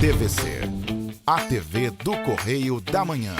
TVC, a TV do Correio da Manhã.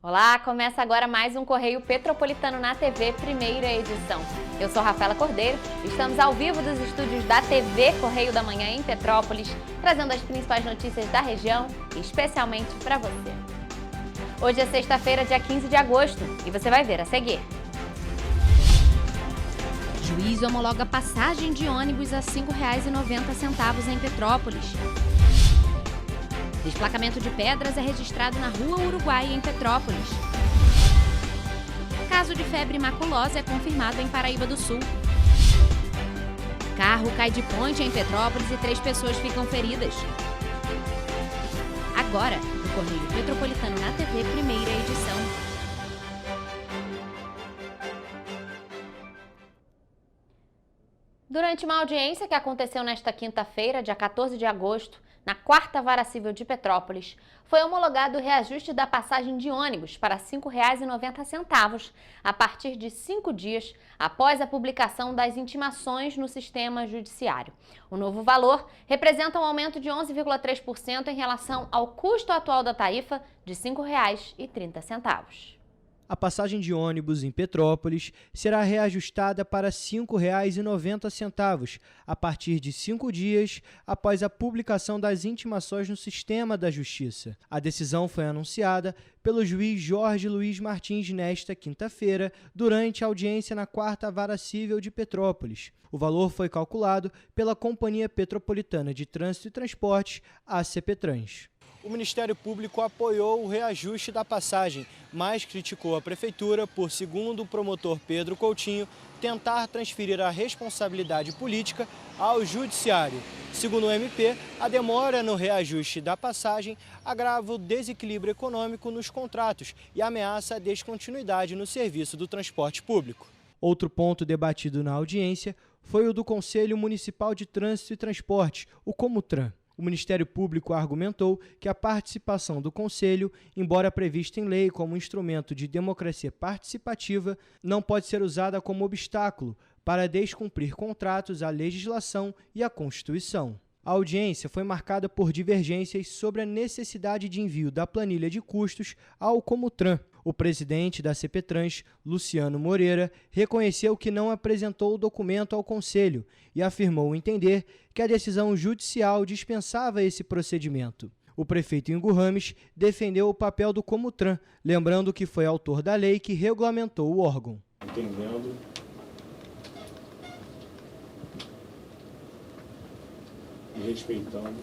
Olá, começa agora mais um Correio Petropolitano na TV, primeira edição. Eu sou Rafaela Cordeiro, estamos ao vivo dos estúdios da TV Correio da Manhã em Petrópolis, trazendo as principais notícias da região, especialmente para você. Hoje é sexta-feira, dia 15 de agosto, e você vai ver a seguir. Juiz homologa passagem de ônibus a R$ 5,90 em Petrópolis. Desplacamento de pedras é registrado na Rua Uruguai, em Petrópolis. Caso de febre maculosa é confirmado em Paraíba do Sul. Carro cai de ponte em Petrópolis e 3 pessoas ficam feridas. Agora, o Correio Petropolitano na TV, primeira edição. Durante uma audiência que aconteceu nesta quinta-feira, dia 14 de agosto, na 4ª Vara Civil de Petrópolis, foi homologado o reajuste da passagem de ônibus para R$ 5,90 a partir de 5 dias após a publicação das intimações no sistema judiciário. O novo valor representa um aumento de 11,3% em relação ao custo atual da tarifa de R$ 5,30. A passagem de ônibus em Petrópolis será reajustada para R$ 5,90 a partir de 5 dias após a publicação das intimações no sistema da Justiça. A decisão foi anunciada pelo juiz Jorge Luiz Martins nesta quinta-feira, durante a audiência na 4ª Vara Civil de Petrópolis. O valor foi calculado pela Companhia Petropolitana de Trânsito e Transportes, a CPTrans. O Ministério Público apoiou o reajuste da passagem, mas criticou a Prefeitura por, segundo o promotor Pedro Coutinho, tentar transferir a responsabilidade política ao Judiciário. Segundo o MP, a demora no reajuste da passagem agrava o desequilíbrio econômico nos contratos e ameaça a descontinuidade no serviço do transporte público. Outro ponto debatido na audiência foi o do Conselho Municipal de Trânsito e Transporte, o Comutran. O Ministério Público argumentou que a participação do Conselho, embora prevista em lei como instrumento de democracia participativa, não pode ser usada como obstáculo para descumprir contratos, à legislação e à Constituição. A audiência foi marcada por divergências sobre a necessidade de envio da planilha de custos ao Comutran. O presidente da CPTrans, Luciano Moreira, reconheceu que não apresentou o documento ao Conselho e afirmou entender que a decisão judicial dispensava esse procedimento. O prefeito Ingo Rames defendeu o papel do Comutran, lembrando que foi autor da lei que regulamentou o órgão. Entendendo e respeitando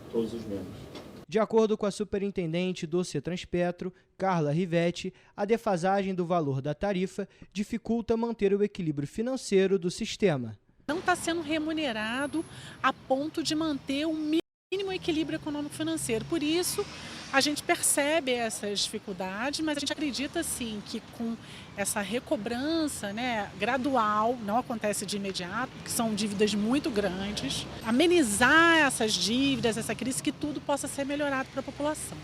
todos os membros. De acordo com a superintendente do Cetranspetro, Carla Rivetti, a defasagem do valor da tarifa dificulta manter o equilíbrio financeiro do sistema. Não está sendo remunerado a ponto de manter um mínimo equilíbrio econômico-financeiro. Por isso, a gente percebe essas dificuldades, mas a gente acredita sim que com essa recobrança, gradual, não acontece de imediato, porque são dívidas muito grandes, amenizar essas dívidas, essa crise, que tudo possa ser melhorado para a população.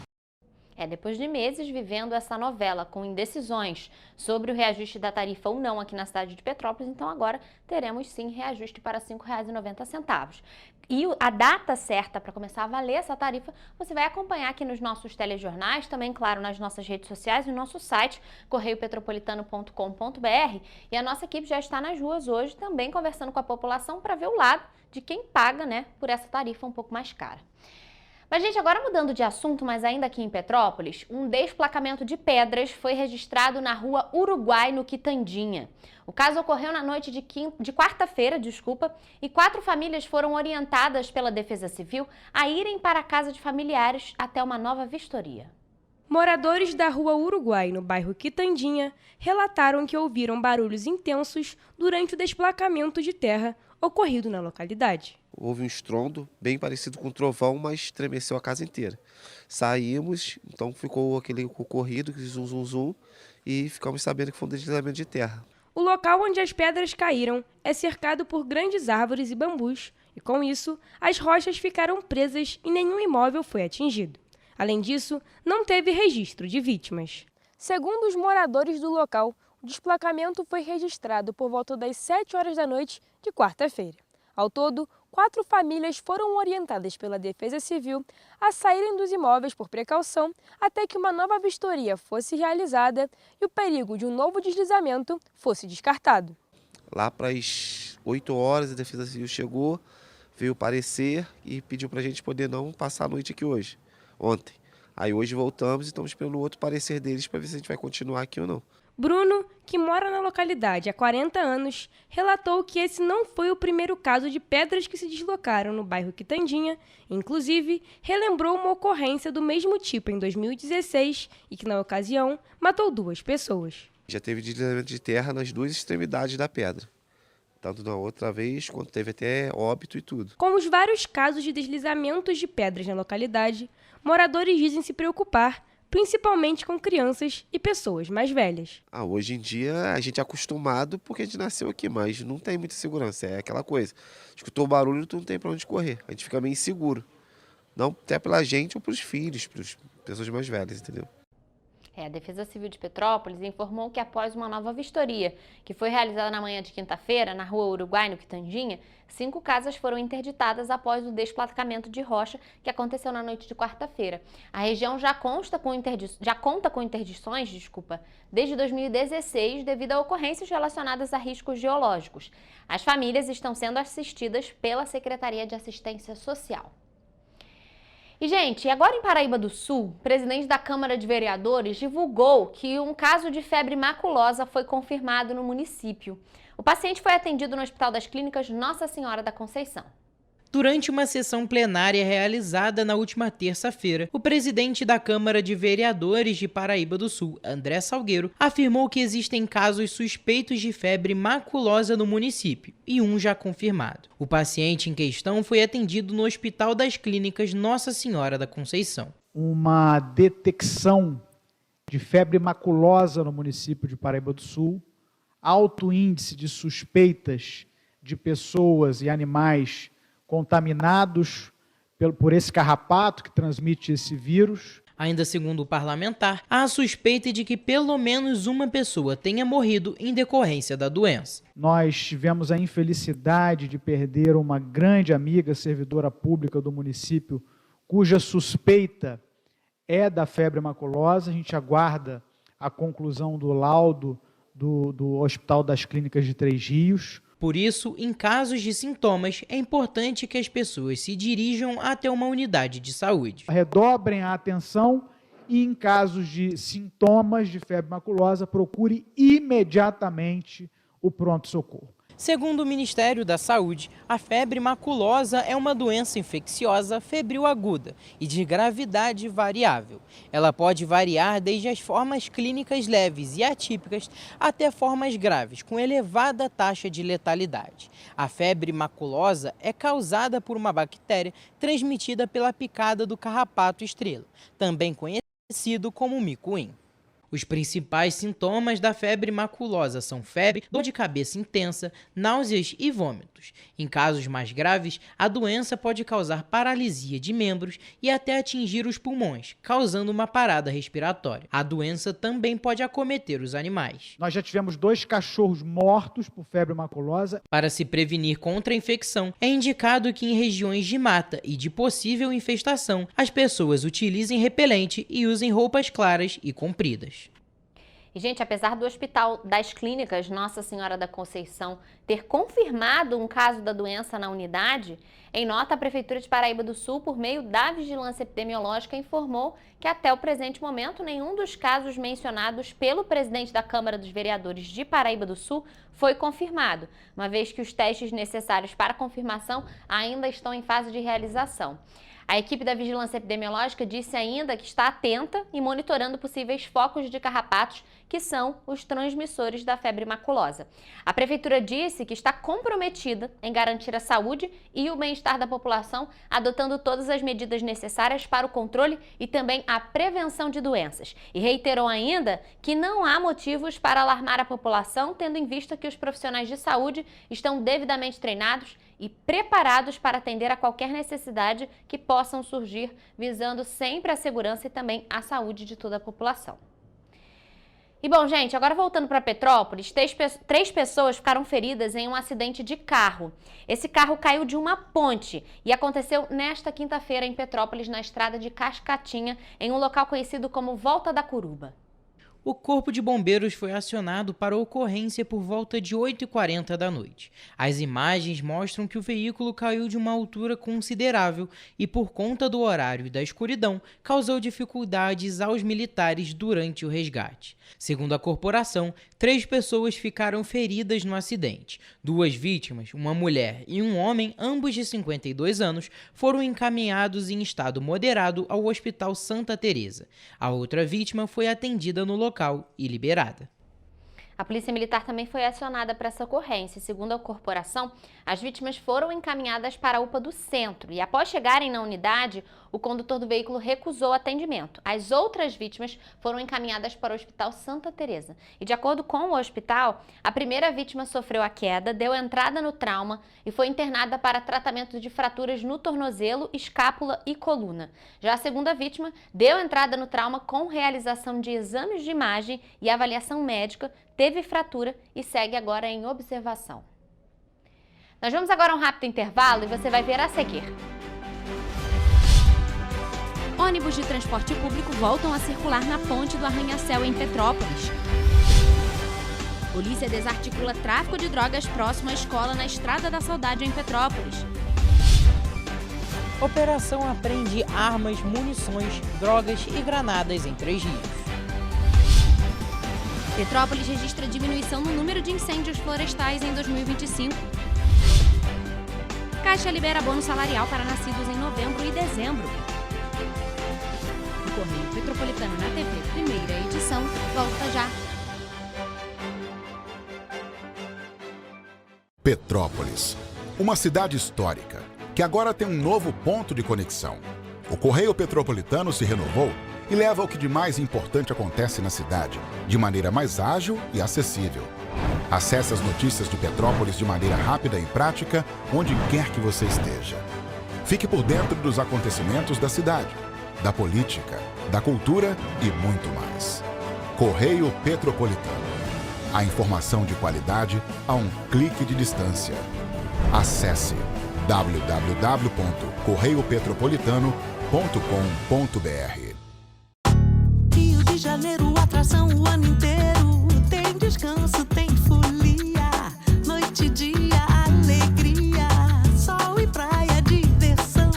Depois de meses vivendo essa novela com indecisões sobre o reajuste da tarifa ou não aqui na cidade de Petrópolis, então agora teremos sim reajuste para R$ 5,90. E a data certa para começar a valer essa tarifa você vai acompanhar aqui nos nossos telejornais, também, claro, nas nossas redes sociais e no nosso site, correiopetropolitano.com.br. E a nossa equipe já está nas ruas hoje também conversando com a população para ver o lado de quem paga, por essa tarifa um pouco mais cara. Mas, gente, agora mudando de assunto, mas ainda aqui em Petrópolis, um desplacamento de pedras foi registrado na Rua Uruguai, no Quitandinha. O caso ocorreu na noite de quarta-feira, e 4 famílias foram orientadas pela Defesa Civil a irem para a casa de familiares até uma nova vistoria. Moradores da Rua Uruguai, no bairro Quitandinha, relataram que ouviram barulhos intensos durante o desplacamento de terra ocorrido na localidade. Houve um estrondo bem parecido com um trovão, mas estremeceu a casa inteira. Saímos, então ficou aquele corrido, zum, zum, zum, e ficamos sabendo que foi um deslizamento de terra. O local onde as pedras caíram é cercado por grandes árvores e bambus, e com isso, as rochas ficaram presas e nenhum imóvel foi atingido. Além disso, não teve registro de vítimas. Segundo os moradores do local, o desplacamento foi registrado por volta das 7 horas da noite de quarta-feira. Ao todo, 4 famílias foram orientadas pela Defesa Civil a saírem dos imóveis por precaução até que uma nova vistoria fosse realizada e o perigo de um novo deslizamento fosse descartado. Lá para as 8 horas, a Defesa Civil chegou, veio parecer e pediu para a gente poder não passar a noite aqui hoje, ontem. Aí hoje voltamos e estamos esperando outro parecer deles para ver se a gente vai continuar aqui ou não. Bruno, que mora na localidade há 40 anos, relatou que esse não foi o primeiro caso de pedras que se deslocaram no bairro Quitandinha. Inclusive, relembrou uma ocorrência do mesmo tipo em 2016 e que, na ocasião, matou 2 pessoas. Já teve deslizamento de terra nas 2 extremidades da pedra. Tanto na outra vez, quanto teve até óbito e tudo. Com os vários casos de deslizamentos de pedras na localidade, moradores dizem se preocupar, principalmente com crianças e pessoas mais velhas. Hoje em dia a gente é acostumado porque a gente nasceu aqui, mas não tem muita segurança, é aquela coisa. Escutou o barulho, tu não tem para onde correr, a gente fica meio inseguro. Não até pela gente ou para os filhos, para as pessoas mais velhas, entendeu? A Defesa Civil de Petrópolis informou que após uma nova vistoria, que foi realizada na manhã de quinta-feira, na Rua Uruguai, no Quitandinha, 5 casas foram interditadas após o desplacamento de rocha que aconteceu na noite de quarta-feira. A região já conta com interdições desde 2016 devido a ocorrências relacionadas a riscos geológicos. As famílias estão sendo assistidas pela Secretaria de Assistência Social. E, gente, agora em Paraíba do Sul, o presidente da Câmara de Vereadores divulgou que um caso de febre maculosa foi confirmado no município. O paciente foi atendido no Hospital das Clínicas Nossa Senhora da Conceição. Durante uma sessão plenária realizada na última terça-feira, o presidente da Câmara de Vereadores de Paraíba do Sul, André Salgueiro, afirmou que existem casos suspeitos de febre maculosa no município, e um já confirmado. O paciente em questão foi atendido no Hospital das Clínicas Nossa Senhora da Conceição. Uma detecção de febre maculosa no município de Paraíba do Sul, alto índice de suspeitas de pessoas e animais contaminados por esse carrapato que transmite esse vírus. Ainda segundo o parlamentar, há a suspeita de que pelo menos uma pessoa tenha morrido em decorrência da doença. Nós tivemos a infelicidade de perder uma grande amiga, servidora pública do município, cuja suspeita é da febre maculosa. A gente aguarda a conclusão do laudo do Hospital das Clínicas de Três Rios. Por isso, em casos de sintomas, é importante que as pessoas se dirijam até uma unidade de saúde. Redobrem a atenção e, em casos de sintomas de febre maculosa, procure imediatamente o pronto-socorro. Segundo o Ministério da Saúde, a febre maculosa é uma doença infecciosa febril aguda e de gravidade variável. Ela pode variar desde as formas clínicas leves e atípicas até formas graves, com elevada taxa de letalidade. A febre maculosa é causada por uma bactéria transmitida pela picada do carrapato estrela, também conhecido como micuim. Os principais sintomas da febre maculosa são febre, dor de cabeça intensa, náuseas e vômitos. Em casos mais graves, a doença pode causar paralisia de membros e até atingir os pulmões, causando uma parada respiratória. A doença também pode acometer os animais. Nós já tivemos 2 cachorros mortos por febre maculosa. Para se prevenir contra a infecção, é indicado que em regiões de mata e de possível infestação, as pessoas utilizem repelente e usem roupas claras e compridas. E, gente, apesar do Hospital das Clínicas Nossa Senhora da Conceição ter confirmado um caso da doença na unidade, em nota, a Prefeitura de Paraíba do Sul, por meio da Vigilância Epidemiológica, informou que até o presente momento nenhum dos casos mencionados pelo presidente da Câmara dos Vereadores de Paraíba do Sul foi confirmado, uma vez que os testes necessários para confirmação ainda estão em fase de realização. A equipe da Vigilância Epidemiológica disse ainda que está atenta e monitorando possíveis focos de carrapatos, que são os transmissores da febre maculosa. A Prefeitura disse que está comprometida em garantir a saúde e o bem-estar da população, adotando todas as medidas necessárias para o controle e também a prevenção de doenças. E reiterou ainda que não há motivos para alarmar a população, tendo em vista que os profissionais de saúde estão devidamente treinados e preparados para atender a qualquer necessidade que possam surgir, visando sempre a segurança e também a saúde de toda a população. E bom, gente, agora voltando para Petrópolis, três pessoas ficaram feridas em um acidente de carro. Esse carro caiu de uma ponte e aconteceu nesta quinta-feira em Petrópolis, na estrada de Cascatinha, em um local conhecido como Volta da Curuba. O Corpo de Bombeiros foi acionado para a ocorrência por volta de 8h40 da noite. As imagens mostram que o veículo caiu de uma altura considerável e, por conta do horário e da escuridão, causou dificuldades aos militares durante o resgate. Segundo a corporação, 3 pessoas ficaram feridas no acidente. 2 vítimas, uma mulher e um homem, ambos de 52 anos, foram encaminhados em estado moderado ao Hospital Santa Teresa. A outra vítima foi atendida no local e liberada. A Polícia Militar também foi acionada para essa ocorrência. Segundo a corporação, as vítimas foram encaminhadas para a UPA do centro e, após chegarem na unidade, o condutor do veículo recusou atendimento. As outras vítimas foram encaminhadas para o Hospital Santa Teresa. E, de acordo com o hospital, a primeira vítima sofreu a queda, deu entrada no trauma e foi internada para tratamento de fraturas no tornozelo, escápula e coluna. Já a segunda vítima deu entrada no trauma com realização de exames de imagem e avaliação médica, teve fratura e segue agora em observação. Nós vamos agora a um rápido intervalo e você vai ver a seguir. Ônibus de transporte público voltam a circular na ponte do Arranha-Céu em Petrópolis. Polícia desarticula tráfico de drogas próximo à escola na Estrada da Saudade em Petrópolis. Operação apreende armas, munições, drogas e granadas em 3 rios. Petrópolis registra diminuição no número de incêndios florestais em 2025. Caixa libera bônus salarial para nascidos em novembro e dezembro. O Correio Petropolitano na TV, primeira edição, volta já. Petrópolis, uma cidade histórica, que agora tem um novo ponto de conexão. O Correio Petropolitano se renovou e leva o que de mais importante acontece na cidade, de maneira mais ágil e acessível. Acesse as notícias de Petrópolis de maneira rápida e prática, onde quer que você esteja. Fique por dentro dos acontecimentos da cidade, da política, da cultura e muito mais. Correio Petropolitano. A informação de qualidade a um clique de distância. Acesse www.correiopetropolitano.com.br. Rio de Janeiro, atração o ano inteiro. Tem descanso, tem folia. Noite e dia, alegria. Sol e praia, diversão.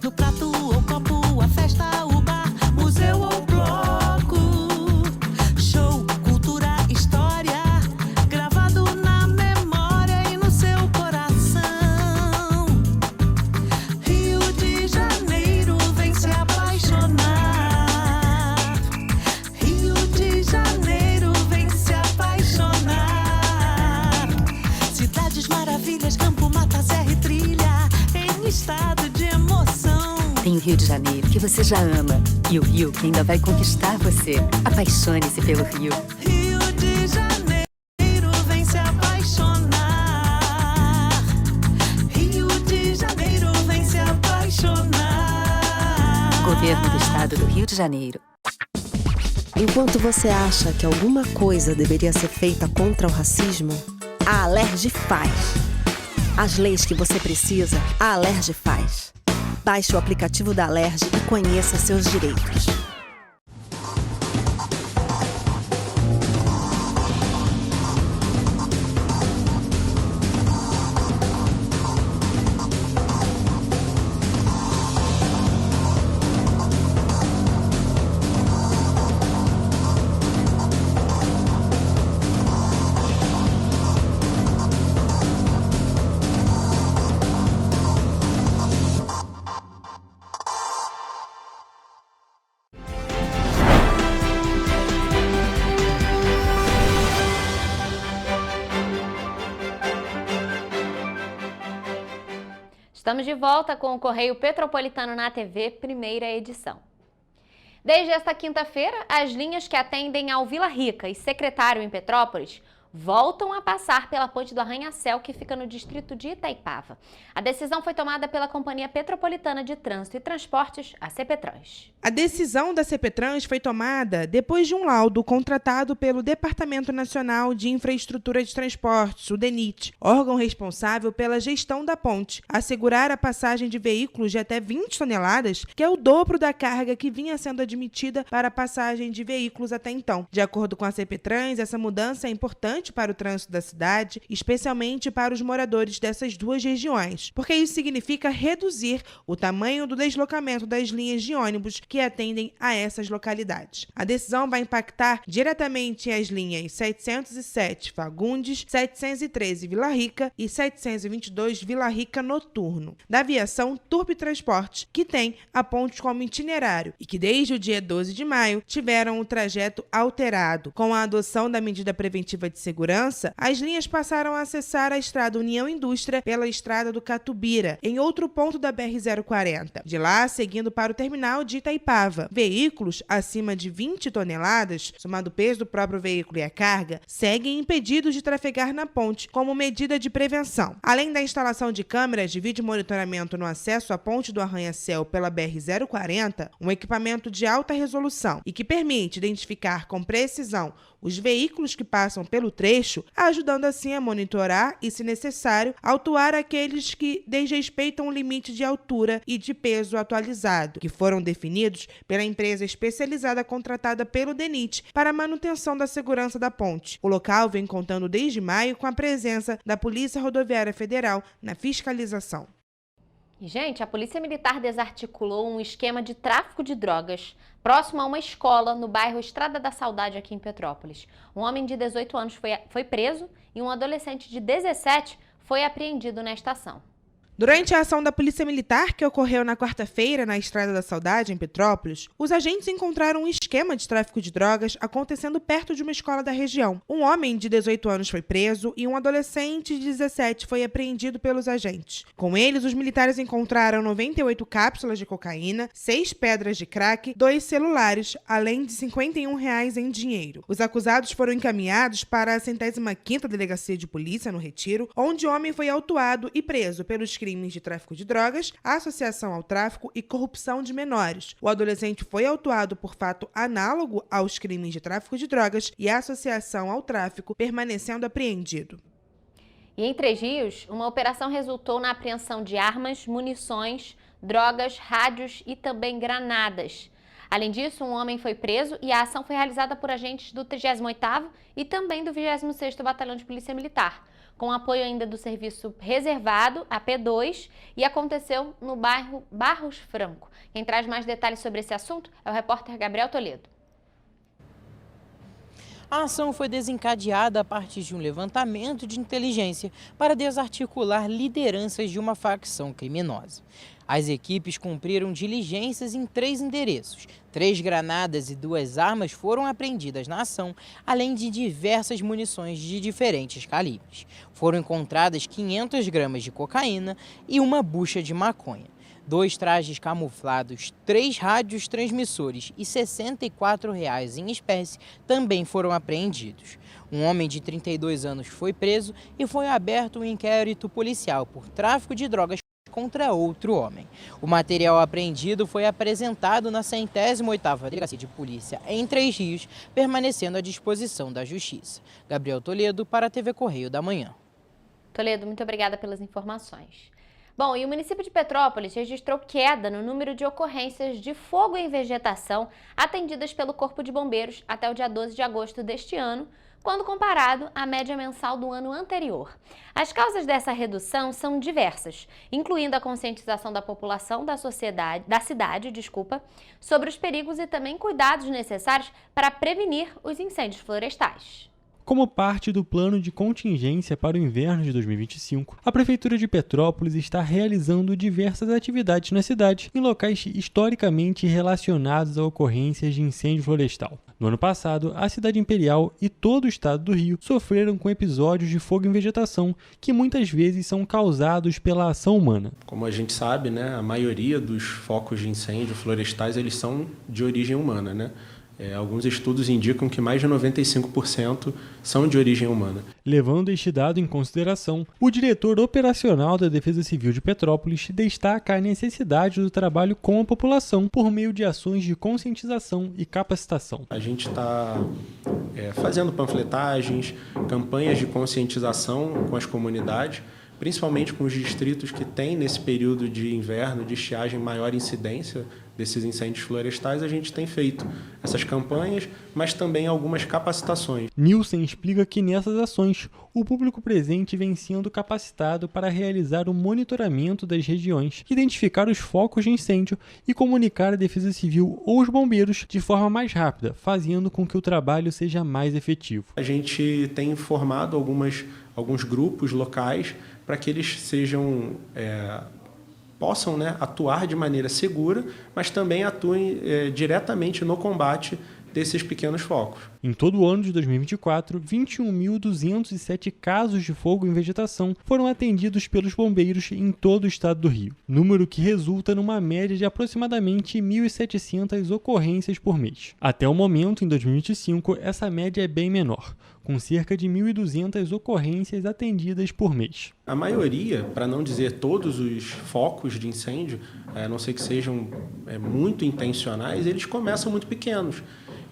No prato ou copo, a festa, o bar, museu ou bloco. Show, cultura, história. Gravado na memória e no seu coração. Rio de Janeiro, vem se apaixonar. Maravilhas, campo, mata, serra e trilha, em estado de emoção. Tem o Rio de Janeiro, que você já ama, e o Rio, que ainda vai conquistar você. Apaixone-se pelo Rio. Rio de Janeiro, vem se apaixonar. Rio de Janeiro, vem se apaixonar. Governo do Estado do Rio de Janeiro. Enquanto você acha que alguma coisa deveria ser feita contra o racismo, a Alerj faz. As leis que você precisa, a Alerj faz. Baixe o aplicativo da Alerj e conheça seus direitos. Estamos de volta com o Correio Petropolitano na TV, primeira edição. Desde esta quinta-feira, as linhas que atendem ao Vila Rica e Secretário em Petrópolis voltam a passar pela ponte do Arranha-Céu, que fica no distrito de Itaipava. A decisão foi tomada pela Companhia Petropolitana de Trânsito e Transportes, a CPTrans. A decisão da CPTrans foi tomada depois de um laudo contratado pelo Departamento Nacional de Infraestrutura de Transportes, o DENIT, órgão responsável pela gestão da ponte, assegurar a passagem de veículos de até 20 toneladas, que é o dobro da carga que vinha sendo admitida para a passagem de veículos até então. De acordo com a CPTrans, essa mudança é importante para o trânsito da cidade, especialmente para os moradores dessas duas regiões, porque isso significa reduzir o tamanho do deslocamento das linhas de ônibus que atendem a essas localidades. A decisão vai impactar diretamente as linhas 707 Fagundes, 713 Vila Rica e 722 Vila Rica Noturno, da aviação Turp Transporte, que tem a ponte como itinerário e que desde o dia 12 de maio tiveram o trajeto alterado. Com a adoção da medida preventiva de segurança, as linhas passaram a acessar a estrada União Indústria pela estrada do Catubira, em outro ponto da BR-040. De lá, seguindo para o terminal de Itaipava. Veículos acima de 20 toneladas, somado o peso do próprio veículo e a carga, seguem impedidos de trafegar na ponte como medida de prevenção. Além da instalação de câmeras de vídeo monitoramento no acesso à ponte do Arranha-Céu pela BR-040, um equipamento de alta resolução e que permite identificar com precisão os veículos que passam pelo trecho, ajudando assim a monitorar e, se necessário, autuar aqueles que desrespeitam o limite de altura e de peso atualizado, que foram definidos pela empresa especializada contratada pelo DENIT para a manutenção da segurança da ponte. O local vem contando desde maio com a presença da Polícia Rodoviária Federal na fiscalização. Gente, a Polícia Militar desarticulou um esquema de tráfico de drogas próximo a uma escola no bairro Estrada da Saudade, aqui em Petrópolis. Um homem de 18 anos foi preso e um adolescente de 17 foi apreendido nesta ação. Durante a ação da Polícia Militar, que ocorreu na quarta-feira na Estrada da Saudade, em Petrópolis, os agentes encontraram um esquema de tráfico de drogas acontecendo perto de uma escola da região. Um homem de 18 anos foi preso e um adolescente de 17 foi apreendido pelos agentes. Com eles, os militares encontraram 98 cápsulas de cocaína, 6 pedras de crack, 2 celulares, além de R$ 51 em dinheiro. Os acusados foram encaminhados para a 105ª Delegacia de Polícia, no Retiro, onde o homem foi autuado e preso pelos crimes de tráfico de drogas, associação ao tráfico e corrupção de menores. O adolescente foi autuado por fato análogo aos crimes de tráfico de drogas e associação ao tráfico, permanecendo apreendido. E em Três Rios, uma operação resultou na apreensão de armas, munições, drogas, rádios e também granadas. Além disso, um homem foi preso e a ação foi realizada por agentes do 38º e também do 26º Batalhão de Polícia Militar, com apoio ainda do Serviço Reservado, a P2, e aconteceu no bairro Barros Franco. Quem traz mais detalhes sobre esse assunto é o repórter Gabriel Toledo. A ação foi desencadeada a partir de um levantamento de inteligência para desarticular lideranças de uma facção criminosa. As equipes cumpriram diligências em 3 endereços. 3 granadas e 2 armas foram apreendidas na ação, além de diversas munições de diferentes calibres. Foram encontradas 500 gramas de cocaína e uma bucha de maconha. 2 trajes camuflados, 3 rádios transmissores e R$ 64 em espécie também foram apreendidos. Um homem de 32 anos foi preso e foi aberto um inquérito policial por tráfico de drogas contra outro homem. O material apreendido foi apresentado na 108ª Delegacia de Polícia em Três Rios, permanecendo à disposição da Justiça. Gabriel Toledo para a TV Correio da Manhã. Toledo, muito obrigada pelas informações. Bom, e o município de Petrópolis registrou queda no número de ocorrências de fogo em vegetação atendidas pelo Corpo de Bombeiros até o dia 12 de agosto deste ano, quando comparado à média mensal do ano anterior. As causas dessa redução são diversas, incluindo a conscientização da população da cidade, sobre os perigos e também cuidados necessários para prevenir os incêndios florestais. Como parte do plano de contingência para o inverno de 2025, a Prefeitura de Petrópolis está realizando diversas atividades na cidade, em locais historicamente relacionados a ocorrências de incêndio florestal. No ano passado, a cidade imperial e todo o estado do Rio sofreram com episódios de fogo em vegetação que muitas vezes são causados pela ação humana. Como a gente sabe, né, a maioria dos focos de incêndio florestais eles são de origem humana, né? Alguns estudos indicam que mais de 95% são de origem humana. Levando este dado em consideração, o diretor operacional da Defesa Civil de Petrópolis destaca a necessidade do trabalho com a população por meio de ações de conscientização e capacitação. A gente está fazendo panfletagens, campanhas de conscientização com as comunidades, principalmente com os distritos que têm, nesse período de inverno, de estiagem, maior incidência desses incêndios florestais. A gente tem feito essas campanhas, mas também algumas capacitações. Nilson explica que nessas ações, o público presente vem sendo capacitado para realizar o monitoramento das regiões, identificar os focos de incêndio e comunicar a Defesa Civil ou os bombeiros de forma mais rápida, fazendo com que o trabalho seja mais efetivo. A gente tem formado alguns grupos locais para que eles possam atuar de maneira segura, mas também atuem diretamente no combate desses pequenos focos. Em todo o ano de 2024, 21.207 casos de fogo em vegetação foram atendidos pelos bombeiros em todo o estado do Rio, número que resulta numa média de aproximadamente 1.700 ocorrências por mês. Até o momento, em 2025, essa média é bem menor, com cerca de 1.200 ocorrências atendidas por mês. A maioria, para não dizer todos os focos de incêndio, a não ser que sejam muito intencionais, eles começam muito pequenos.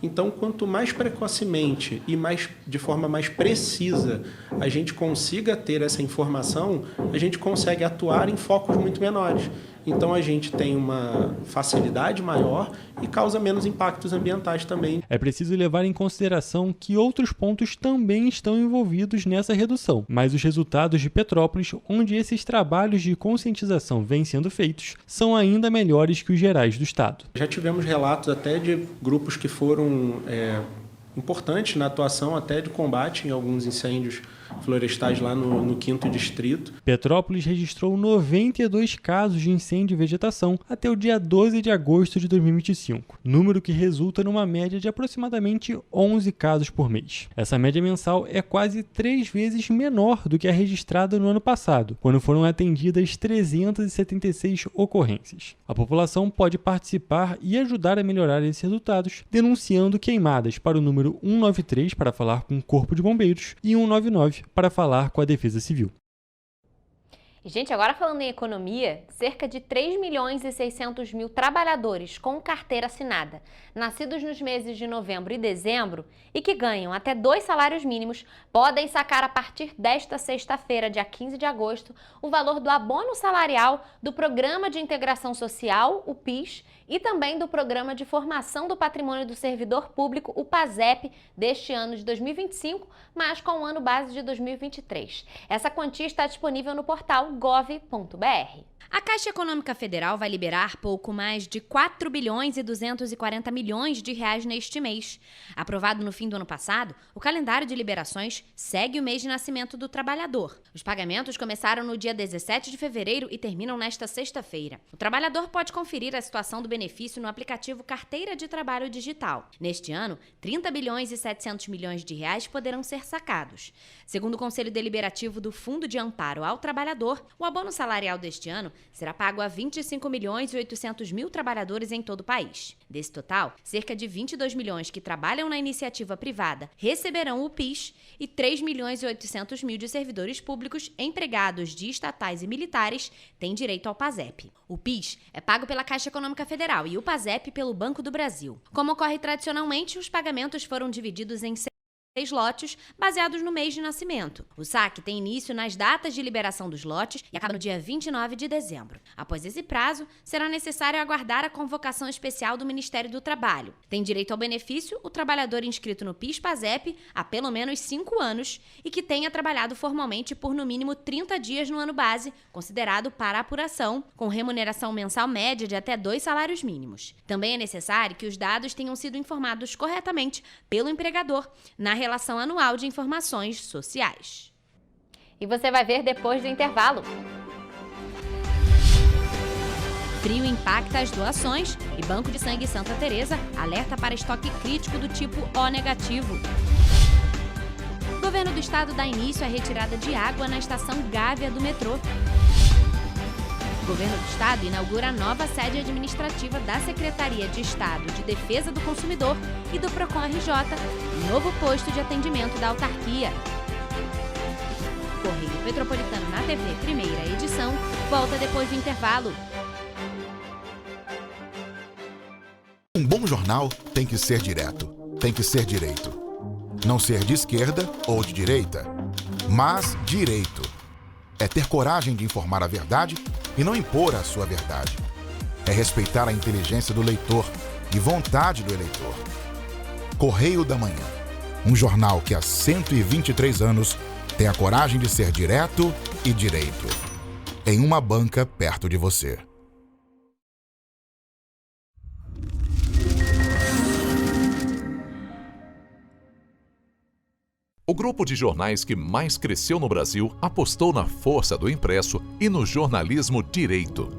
Então, quanto mais precocemente e de forma mais precisa a gente consiga ter essa informação, a gente consegue atuar em focos muito menores. Então, a gente tem uma facilidade maior e causa menos impactos ambientais também. É preciso levar em consideração que outros pontos também estão envolvidos nessa redução, mas os resultados de Petrópolis, onde esses trabalhos de conscientização vêm sendo feitos, são ainda melhores que os gerais do estado. Já tivemos relatos até de grupos que foram importantes na atuação até de combate em alguns incêndios florestais lá no 5º distrito. Petrópolis registrou 92 casos de incêndio e vegetação até o dia 12 de agosto de 2025, número que resulta numa média de aproximadamente 11 casos por mês. Essa média mensal é quase 3 vezes menor do que a registrada no ano passado, quando foram atendidas 376 ocorrências. A população pode participar e ajudar a melhorar esses resultados, denunciando queimadas para o número 193 para falar com o Corpo de Bombeiros e 199 para falar com a Defesa Civil. E, gente, agora falando em economia, cerca de 3.600.000 trabalhadores com carteira assinada, nascidos nos meses de novembro e dezembro e que ganham até 2 salários mínimos, podem sacar a partir desta sexta-feira, dia 15 de agosto, o valor do abono salarial do Programa de Integração Social, o PIS, e também do Programa de Formação do Patrimônio do Servidor Público, o PASEP, deste ano de 2025, mas com o ano base de 2023. Essa quantia está disponível no portal gov.br. A Caixa Econômica Federal vai liberar pouco mais de 4 bilhões e 240 milhões de reais neste mês. Aprovado no fim do ano passado, o calendário de liberações segue o mês de nascimento do trabalhador. Os pagamentos começaram no dia 17 de fevereiro e terminam nesta sexta-feira. O trabalhador pode conferir a situação do benefício no aplicativo Carteira de Trabalho Digital. Neste ano, 30 bilhões e 700 milhões de reais poderão ser sacados. Segundo o Conselho Deliberativo do Fundo de Amparo ao Trabalhador, o abono salarial deste ano será pago a 25 milhões e 800 mil trabalhadores em todo o país. Desse total, cerca de 22 milhões que trabalham na iniciativa privada receberão o PIS e 3 milhões e 800 mil de servidores públicos empregados de estatais e militares têm direito ao PASEP. O PIS é pago pela Caixa Econômica Federal e o PASEP pelo Banco do Brasil. Como ocorre tradicionalmente, os pagamentos foram divididos em 6 lotes baseados no mês de nascimento. O saque tem início nas datas de liberação dos lotes e acaba no dia 29 de dezembro. Após esse prazo, será necessário aguardar a convocação especial do Ministério do Trabalho. Tem direito ao benefício o trabalhador inscrito no PIS/PASEP há pelo menos 5 anos e que tenha trabalhado formalmente por no mínimo 30 dias no ano base, considerado para apuração, com remuneração mensal média de até 2 salários mínimos. Também é necessário que os dados tenham sido informados corretamente pelo empregador na Relação Anual de Informações Sociais. E você vai ver depois do intervalo. Frio impacta as doações e Banco de Sangue Santa Teresa alerta para estoque crítico do tipo O negativo. O governo do estado dá início à retirada de água na estação Gávea do metrô. O governo do estado inaugura a nova sede administrativa da Secretaria de Estado de Defesa do Consumidor e do Procon RJ, e novo posto de atendimento da autarquia. Correio Petropolitano na TV, primeira edição, volta depois do intervalo. Um bom jornal tem que ser direto, tem que ser direito. Não ser de esquerda ou de direita, mas direito. É ter coragem de informar a verdade e não impor a sua verdade. É respeitar a inteligência do leitor e vontade do eleitor. Correio da Manhã, um jornal que há 123 anos tem a coragem de ser direto e direito. Em uma banca perto de você. O grupo de jornais que mais cresceu no Brasil apostou na força do impresso e no jornalismo direito.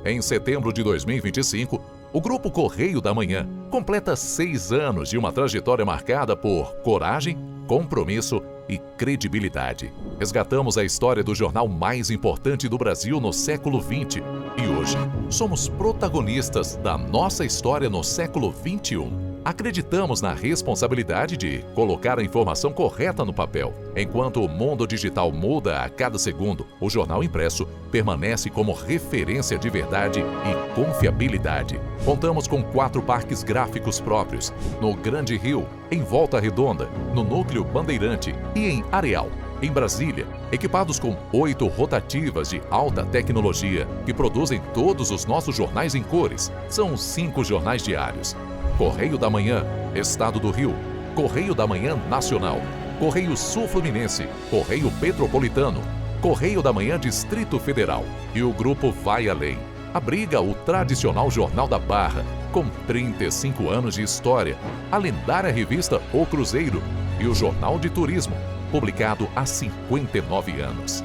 Em setembro de 2025, o Grupo Correio da Manhã completa 6 anos de uma trajetória marcada por coragem, compromisso e credibilidade. Resgatamos a história do jornal mais importante do Brasil no século XX e hoje somos protagonistas da nossa história no século XXI. Acreditamos na responsabilidade de colocar a informação correta no papel. Enquanto o mundo digital muda a cada segundo, o jornal impresso permanece como referência de verdade e confiabilidade. Contamos com 4 parques gráficos próprios, no Grande Rio, em Volta Redonda, no Núcleo Bandeirante e em Areal, em Brasília, equipados com 8 rotativas de alta tecnologia que produzem todos os nossos jornais em cores. São 5 jornais diários. Correio da Manhã, Estado do Rio, Correio da Manhã Nacional, Correio Sul-Fluminense, Correio Petropolitano, Correio da Manhã Distrito Federal. E o grupo vai além. Abriga o tradicional Jornal da Barra, com 35 anos de história, a lendária revista O Cruzeiro e o Jornal de Turismo, publicado há 59 anos.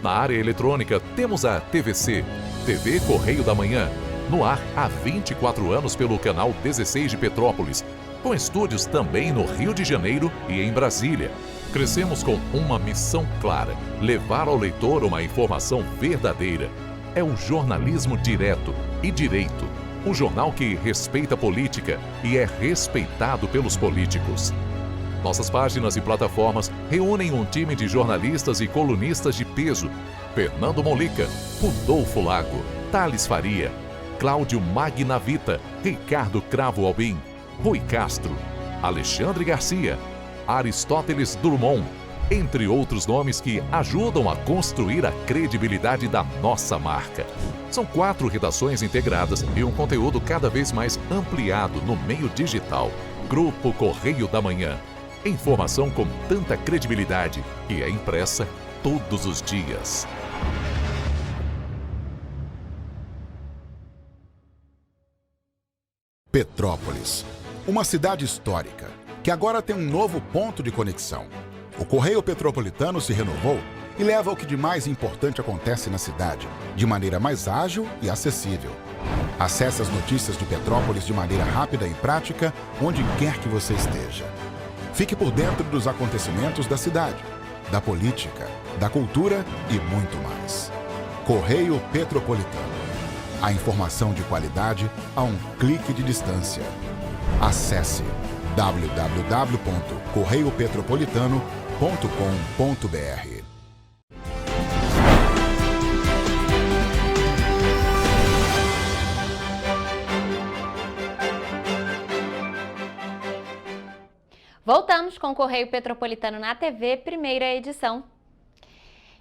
Na área eletrônica, temos a TVC, TV Correio da Manhã, no ar há 24 anos pelo canal 16 de Petrópolis, com estúdios também no Rio de Janeiro e em Brasília. Crescemos com uma missão clara: levar ao leitor uma informação verdadeira. É um jornalismo direto e direito. Um jornal que respeita a política e é respeitado pelos políticos. Nossas páginas e plataformas reúnem um time de jornalistas e colunistas de peso: Fernando Molica, Rodolfo Lago, Thales Faria, Cláudio Magnavita, Ricardo Cravo Albim, Rui Castro, Alexandre Garcia, Aristóteles Drummond, entre outros nomes que ajudam a construir a credibilidade da nossa marca. São 4 redações integradas e um conteúdo cada vez mais ampliado no meio digital. Grupo Correio da Manhã. Informação com tanta credibilidade que é impressa todos os dias. Petrópolis, uma cidade histórica, que agora tem um novo ponto de conexão. O Correio Petropolitano se renovou e leva o que de mais importante acontece na cidade, de maneira mais ágil e acessível. Acesse as notícias de Petrópolis de maneira rápida e prática, onde quer que você esteja. Fique por dentro dos acontecimentos da cidade, da política, da cultura e muito mais. Correio Petropolitano. A informação de qualidade a um clique de distância. Acesse www.correiopetropolitano.com.br. Voltamos com o Correio Petropolitano na TV, primeira edição.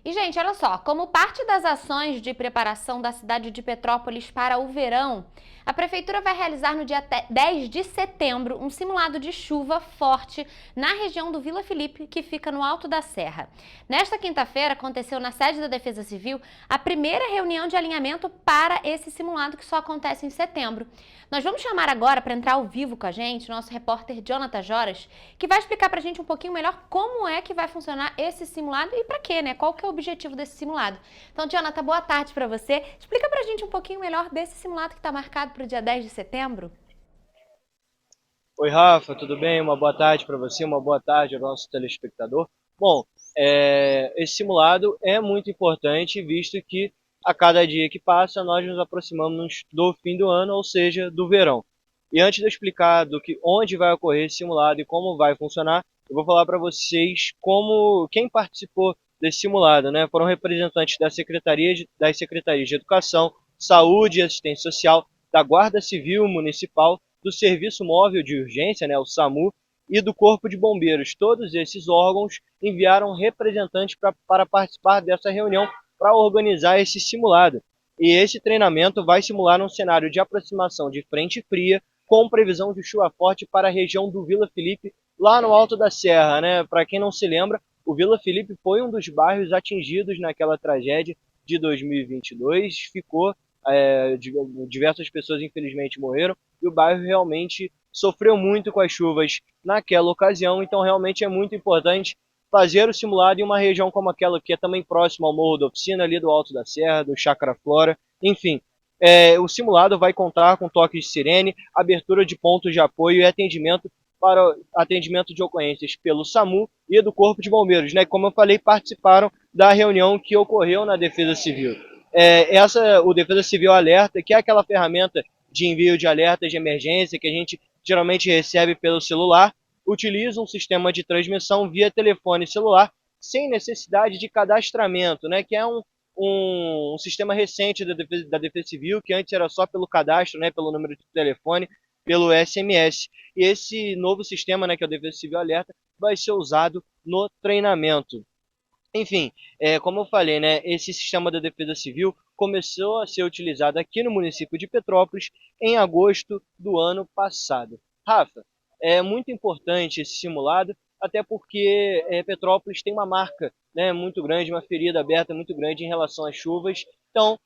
E, gente, olha só, como parte das ações de preparação da cidade de Petrópolis para o verão, A Prefeitura vai realizar no dia 10 de setembro um simulado de chuva forte na região do Vila Felipe, que fica no Alto da Serra. Nesta quinta-feira, aconteceu na sede da Defesa Civil a primeira reunião de alinhamento para esse simulado, que só acontece em setembro. Nós vamos chamar agora, para entrar ao vivo com a gente, o nosso repórter Jonathan Joras, que vai explicar para a gente um pouquinho melhor como é que vai funcionar esse simulado e para quê, né? Qual que é o objetivo desse simulado. Então, Jonathan, boa tarde para você. Explica para a gente um pouquinho melhor desse simulado que está marcado para o dia 10 de setembro. Oi, Rafa, tudo bem? Uma boa tarde para você, uma boa tarde ao nosso telespectador. Bom, esse simulado é muito importante, visto que a cada dia que passa nós nos aproximamos do fim do ano, ou seja, do verão. E antes de eu explicar onde vai ocorrer esse simulado e como vai funcionar, eu vou falar para vocês quem participou desse simulado, né? Foram representantes das secretarias de Educação, Saúde e Assistência Social, da Guarda Civil Municipal, do Serviço Móvel de Urgência, né, o SAMU, e do Corpo de Bombeiros. Todos esses órgãos enviaram representantes para participar dessa reunião para organizar esse simulado. E esse treinamento vai simular um cenário de aproximação de frente fria com previsão de chuva forte para a região do Vila Felipe, lá no Alto da Serra, né? Para quem não se lembra, o Vila Felipe foi um dos bairros atingidos naquela tragédia de 2022, diversas pessoas infelizmente morreram, e o bairro realmente sofreu muito com as chuvas naquela ocasião. Então realmente é muito importante fazer o simulado em uma região como aquela, que é também próxima ao Morro da Oficina, ali do Alto da Serra, do Chácara Flora, enfim. O simulado vai contar com toques de sirene, abertura de pontos de apoio e atendimento de ocorrências pelo SAMU e do Corpo de Bombeiros, né? Como eu falei, participaram da reunião que ocorreu na Defesa Civil. O Defesa Civil Alerta, que é aquela ferramenta de envio de alertas de emergência que a gente geralmente recebe pelo celular, utiliza um sistema de transmissão via telefone celular sem necessidade de cadastramento, né? Que é um sistema recente da Defesa Civil, que antes era só pelo cadastro, né? Pelo número de telefone, pelo SMS. E esse novo sistema, né, que é o Defesa Civil Alerta, vai ser usado no treinamento. Enfim, como eu falei, né, esse sistema da Defesa Civil começou a ser utilizado aqui no município de Petrópolis em agosto do ano passado. Rafa, é muito importante esse simulado, até porque Petrópolis tem uma marca, né, muito grande, uma ferida aberta muito grande em relação às chuvas. Então,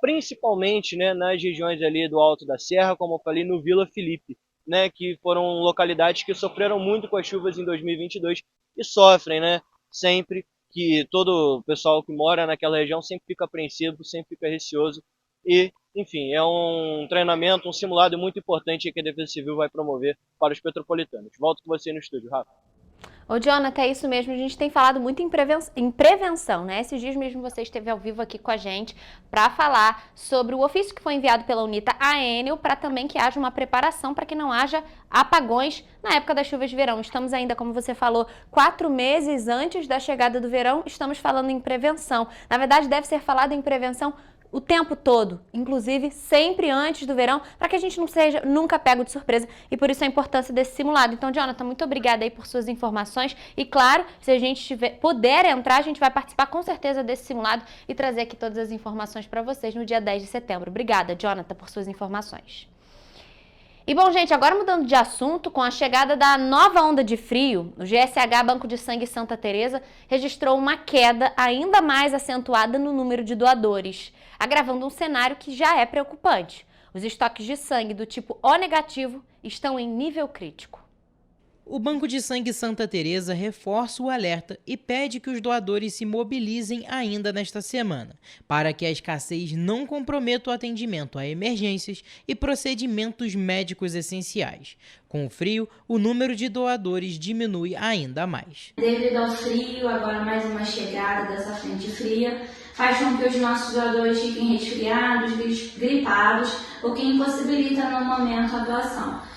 principalmente, né, nas regiões ali do Alto da Serra, como eu falei, no Vila Felipe, né, que foram localidades que sofreram muito com as chuvas em 2022 e sofrem, né, sempre, que todo o pessoal que mora naquela região sempre fica apreensivo, sempre fica receoso. E, enfim, é um treinamento, um simulado muito importante que a Defesa Civil vai promover para os petropolitanos. Volto com você no estúdio, Rafa. Ô, Jonathan, é isso mesmo, a gente tem falado muito em prevenção, né? Esses dias mesmo você esteve ao vivo aqui com a gente para falar sobre o ofício que foi enviado pela UNITA à Enel para também que haja uma preparação para que não haja apagões na época das chuvas de verão. Estamos ainda, como você falou, 4 meses antes da chegada do verão, estamos falando em prevenção. Na verdade, deve ser falado em prevenção o tempo todo, inclusive sempre antes do verão, para que a gente não seja nunca pego de surpresa, e por isso a importância desse simulado. Então, Jonathan, muito obrigada aí por suas informações, e claro, se a gente puder entrar, a gente vai participar com certeza desse simulado e trazer aqui todas as informações para vocês no dia 10 de setembro. Obrigada, Jonathan, por suas informações. E bom, gente, agora mudando de assunto, com a chegada da nova onda de frio, o GSH Banco de Sangue Santa Teresa registrou uma queda ainda mais acentuada no número de doadores, agravando um cenário que já é preocupante. Os estoques de sangue do tipo O negativo estão em nível crítico. O Banco de Sangue Santa Teresa reforça o alerta e pede que os doadores se mobilizem ainda nesta semana, para que a escassez não comprometa o atendimento a emergências e procedimentos médicos essenciais. Com o frio, o número de doadores diminui ainda mais. Devido ao frio, agora mais uma chegada dessa frente fria, faz com que os nossos doadores fiquem resfriados, gripados, o que impossibilita no momento a doação.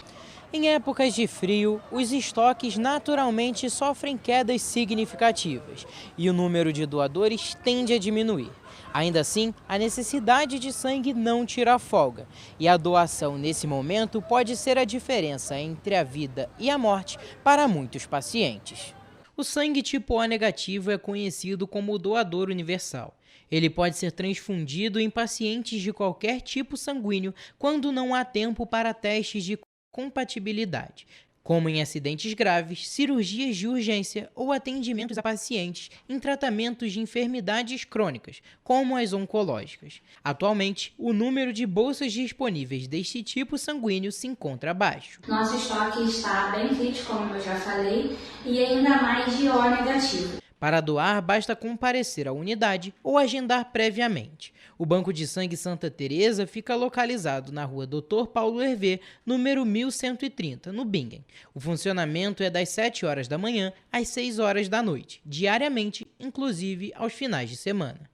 Em épocas de frio, os estoques naturalmente sofrem quedas significativas e o número de doadores tende a diminuir. Ainda assim, a necessidade de sangue não tira folga e a doação nesse momento pode ser a diferença entre a vida e a morte para muitos pacientes. O sangue tipo O negativo é conhecido como doador universal. Ele pode ser transfundido em pacientes de qualquer tipo sanguíneo quando não há tempo para testes de compatibilidade, como em acidentes graves, cirurgias de urgência ou atendimentos a pacientes em tratamentos de enfermidades crônicas, como as oncológicas. Atualmente, o número de bolsas disponíveis deste tipo sanguíneo se encontra baixo. Nosso estoque está bem crítico, como eu já falei, e ainda mais de O negativo. Para doar, basta comparecer à unidade ou agendar previamente. O Banco de Sangue Santa Teresa fica localizado na rua Dr. Paulo Hervé, número 1130, no Bingen. O funcionamento é das 7 horas da manhã às 6 horas da noite, diariamente, inclusive aos finais de semana.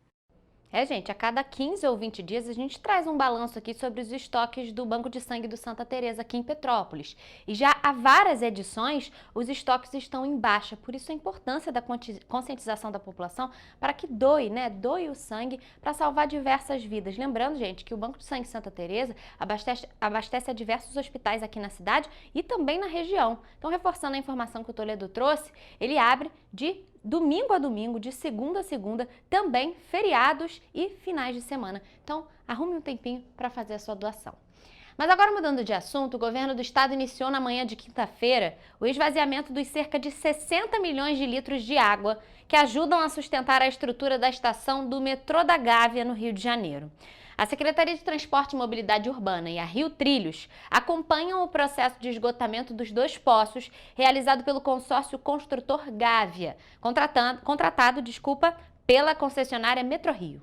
Gente, a cada 15 ou 20 dias a gente traz um balanço aqui sobre os estoques do Banco de Sangue do Santa Teresa aqui em Petrópolis. E já há várias edições, os estoques estão em baixa, por isso a importância da conscientização da população para que doe, doe o sangue para salvar diversas vidas. Lembrando, gente, que o Banco de Sangue Santa Teresa abastece a diversos hospitais aqui na cidade e também na região. Então, reforçando a informação que o Toledo trouxe, ele abre de domingo a domingo, de segunda a segunda, também feriados e finais de semana. Então, arrume um tempinho para fazer a sua doação. Mas agora, mudando de assunto, o governo do estado iniciou na manhã de quinta-feira o esvaziamento dos cerca de 60 milhões de litros de água que ajudam a sustentar a estrutura da estação do metrô da Gávea, no Rio de Janeiro. A Secretaria de Transporte e Mobilidade Urbana e a Rio Trilhos acompanham o processo de esgotamento dos 2 poços realizado pelo consórcio construtor Gávea, contratado pela concessionária Metrorio.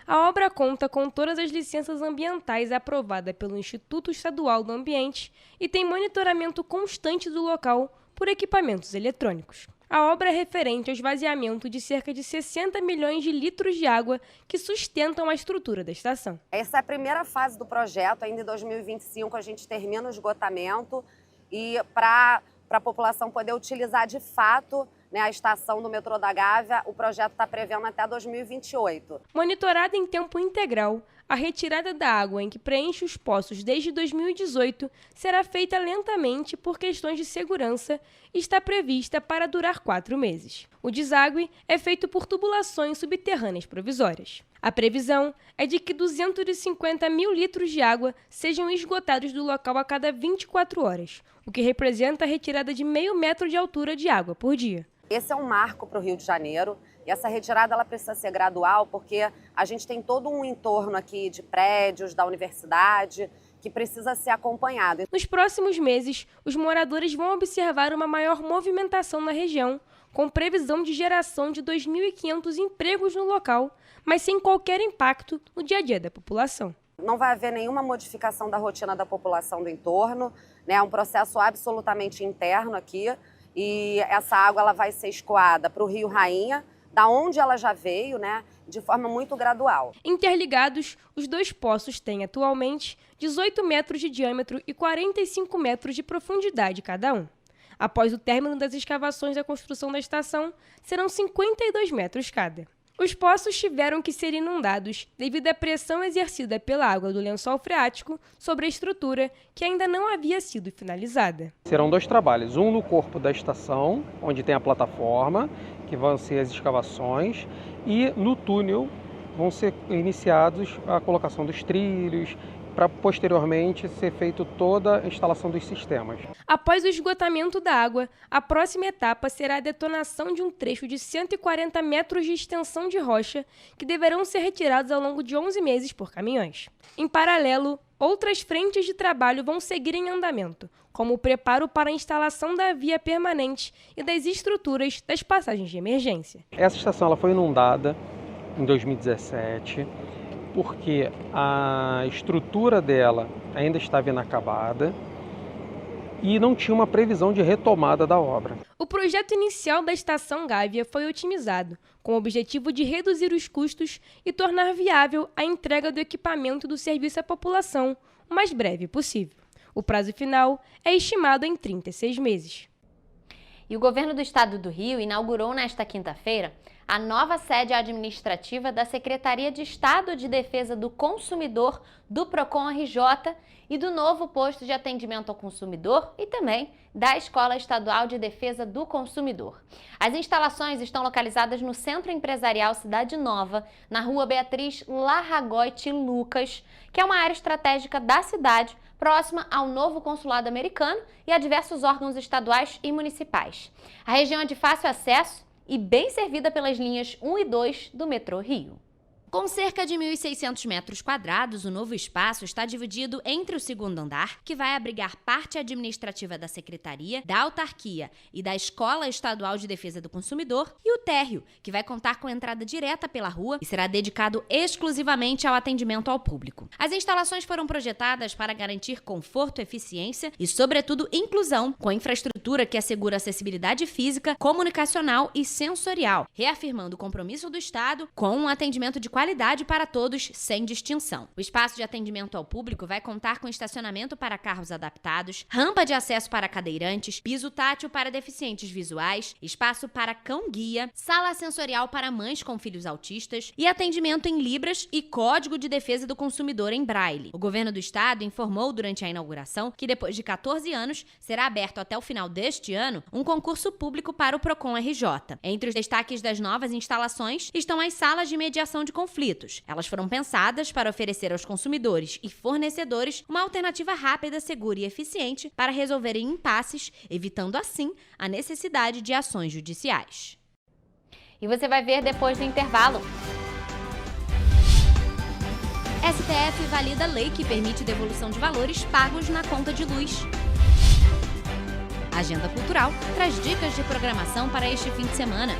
A obra conta com todas as licenças ambientais aprovadas pelo Instituto Estadual do Ambiente e tem monitoramento constante do local por equipamentos eletrônicos. A obra é referente ao esvaziamento de cerca de 60 milhões de litros de água que sustentam a estrutura da estação. Essa é a primeira fase do projeto, ainda em 2025 a gente termina o esgotamento e para a população poder utilizar de fato a estação do metrô da Gávea, o projeto está prevendo até 2028. Monitorada em tempo integral, a retirada da água em que preenche os poços desde 2018 será feita lentamente por questões de segurança e está prevista para durar 4 meses. O deságue é feito por tubulações subterrâneas provisórias. A previsão é de que 250 mil litros de água sejam esgotados do local a cada 24 horas, o que representa a retirada de meio metro de altura de água por dia. Esse é um marco para o Rio de Janeiro e essa retirada ela precisa ser gradual porque a gente tem todo um entorno aqui de prédios da universidade que precisa ser acompanhado. Nos próximos meses, os moradores vão observar uma maior movimentação na região, com previsão de geração de 2.500 empregos no local, mas sem qualquer impacto no dia a dia da população. Não vai haver nenhuma modificação da rotina da população do entorno, é um processo absolutamente interno aqui. E essa água ela vai ser escoada para o Rio Rainha, da onde ela já veio, de forma muito gradual. Interligados, os 2 poços têm atualmente 18 metros de diâmetro e 45 metros de profundidade cada um. Após o término das escavações da construção da estação, serão 52 metros cada. Os poços tiveram que ser inundados devido à pressão exercida pela água do lençol freático sobre a estrutura que ainda não havia sido finalizada. Serão 2 trabalhos, um no corpo da estação, onde tem a plataforma, que vão ser as escavações, e no túnel vão ser iniciados a colocação dos trilhos, para posteriormente ser feito toda a instalação dos sistemas. Após o esgotamento da água, a próxima etapa será a detonação de um trecho de 140 metros de extensão de rocha, que deverão ser retirados ao longo de 11 meses por caminhões. Em paralelo, outras frentes de trabalho vão seguir em andamento, como o preparo para a instalação da via permanente e das estruturas das passagens de emergência. Essa estação ela foi inundada em 2017, porque a estrutura dela ainda estava inacabada e não tinha uma previsão de retomada da obra. O projeto inicial da Estação Gávea foi otimizado, com o objetivo de reduzir os custos e tornar viável a entrega do equipamento do serviço à população o mais breve possível. O prazo final é estimado em 36 meses. E o governo do estado do Rio inaugurou nesta quinta-feira a nova sede administrativa da Secretaria de Estado de Defesa do Consumidor do Procon-RJ e do novo posto de atendimento ao consumidor e também da Escola Estadual de Defesa do Consumidor. As instalações estão localizadas no Centro Empresarial Cidade Nova, na Rua Beatriz Larragoiti Lucas, que é uma área estratégica da cidade, próxima ao novo consulado americano e a diversos órgãos estaduais e municipais. A região é de fácil acesso e bem servida pelas linhas 1 e 2 do metrô Rio. Com cerca de 1.600 metros quadrados, o novo espaço está dividido entre o segundo andar, que vai abrigar parte administrativa da Secretaria, da Autarquia e da Escola Estadual de Defesa do Consumidor, e o térreo, que vai contar com entrada direta pela rua e será dedicado exclusivamente ao atendimento ao público. As instalações foram projetadas para garantir conforto, eficiência e, sobretudo, inclusão, com infraestrutura que assegura acessibilidade física, comunicacional e sensorial, reafirmando o compromisso do Estado com um atendimento de qualidade para todos, sem distinção. O espaço de atendimento ao público vai contar com estacionamento para carros adaptados, rampa de acesso para cadeirantes, piso tátil para deficientes visuais, espaço para cão-guia, sala sensorial para mães com filhos autistas e atendimento em Libras e Código de Defesa do Consumidor em Braille. O governo do estado informou durante a inauguração que depois de 14 anos será aberto até o final deste ano um concurso público para o Procon-RJ. Entre os destaques das novas instalações estão as salas de mediação de conflitos. Elas foram pensadas para oferecer aos consumidores e fornecedores uma alternativa rápida, segura e eficiente para resolverem impasses, evitando assim a necessidade de ações judiciais. E você vai ver depois do intervalo. STF valida lei que permite devolução de valores pagos na conta de luz. Agenda Cultural traz dicas de programação para este fim de semana.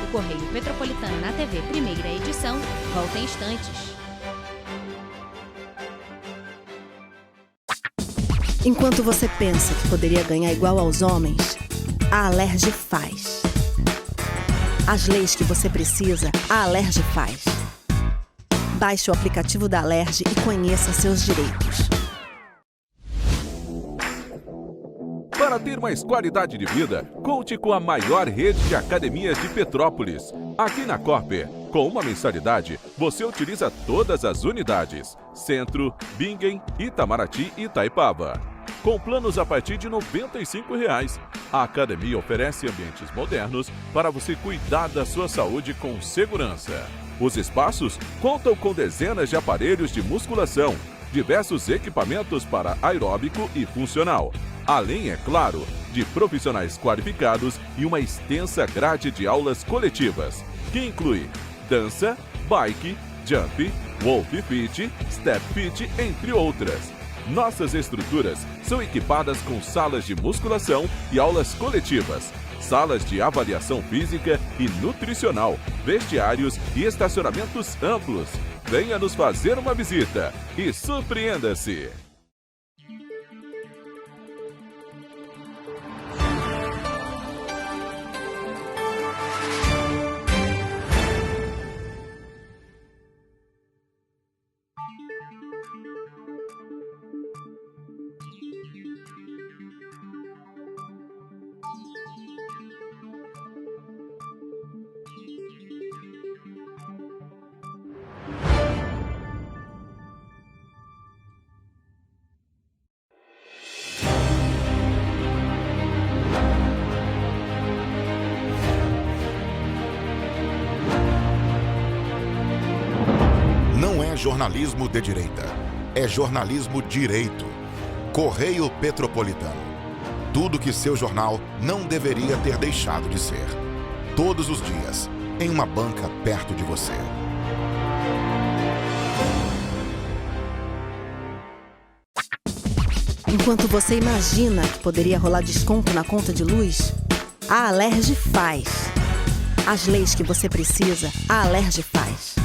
O Correio Petropolitano na TV, primeira edição, volta em instantes. Enquanto você pensa que poderia ganhar igual aos homens, a Alerj faz. As leis que você precisa, a Alerj faz. Baixe o aplicativo da Alerj e conheça seus direitos. Para ter mais qualidade de vida, conte com a maior rede de academias de Petrópolis. Aqui na Corper, com uma mensalidade, você utiliza todas as unidades: Centro, Bingen, Itamaraty e Itaipava. Com planos a partir de R$ 95,00. A academia oferece ambientes modernos para você cuidar da sua saúde com segurança. Os espaços contam com dezenas de aparelhos de musculação, diversos equipamentos para aeróbico e funcional. Além, é claro, de profissionais qualificados e uma extensa grade de aulas coletivas, que inclui dança, bike, jump, wolf fit, step fit, entre outras. Nossas estruturas são equipadas com salas de musculação e aulas coletivas, salas de avaliação física e nutricional, vestiários e estacionamentos amplos. Venha nos fazer uma visita e surpreenda-se! Não é jornalismo de direita, é jornalismo direito. Correio Petropolitano. Tudo que seu jornal não deveria ter deixado de ser. Todos os dias, em uma banca perto de você. Enquanto você imagina que poderia rolar desconto na conta de luz, a Alerj faz. As leis que você precisa, a Alerj faz.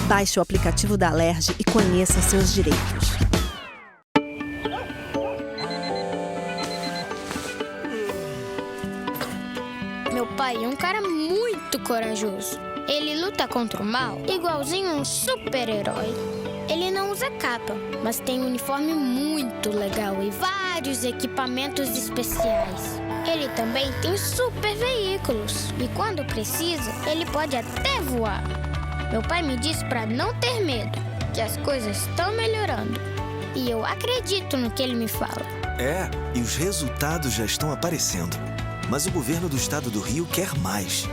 Baixe o aplicativo da Alerj e conheça seus direitos. Meu pai é um cara muito corajoso. Ele luta contra o mal igualzinho um super-herói. Ele não usa capa, mas tem um uniforme muito legal e vários equipamentos especiais. Ele também tem super veículos e quando precisa, ele pode até voar. Meu pai me disse para não ter medo, que as coisas estão melhorando. E eu acredito no que ele me fala. E os resultados já estão aparecendo. Mas o governo do estado do Rio quer mais.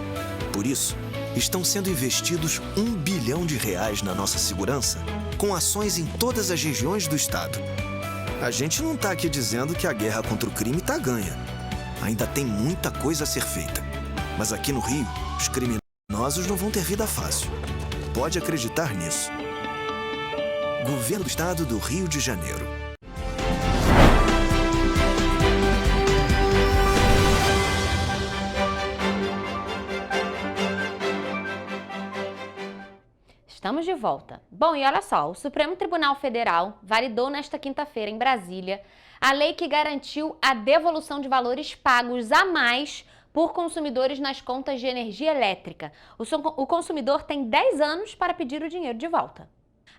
Por isso, estão sendo investidos R$1 bilhão na nossa segurança, com ações em todas as regiões do estado. A gente não está aqui dizendo que a guerra contra o crime está ganha. Ainda tem muita coisa a ser feita. Mas aqui no Rio, os criminosos não vão ter vida fácil. Pode acreditar nisso. Governo do Estado do Rio de Janeiro. Estamos de volta. Bom, e olha só, o Supremo Tribunal Federal validou nesta quinta-feira em Brasília a lei que garantiu a devolução de valores pagos a mais por consumidores nas contas de energia elétrica. O consumidor tem 10 anos para pedir o dinheiro de volta.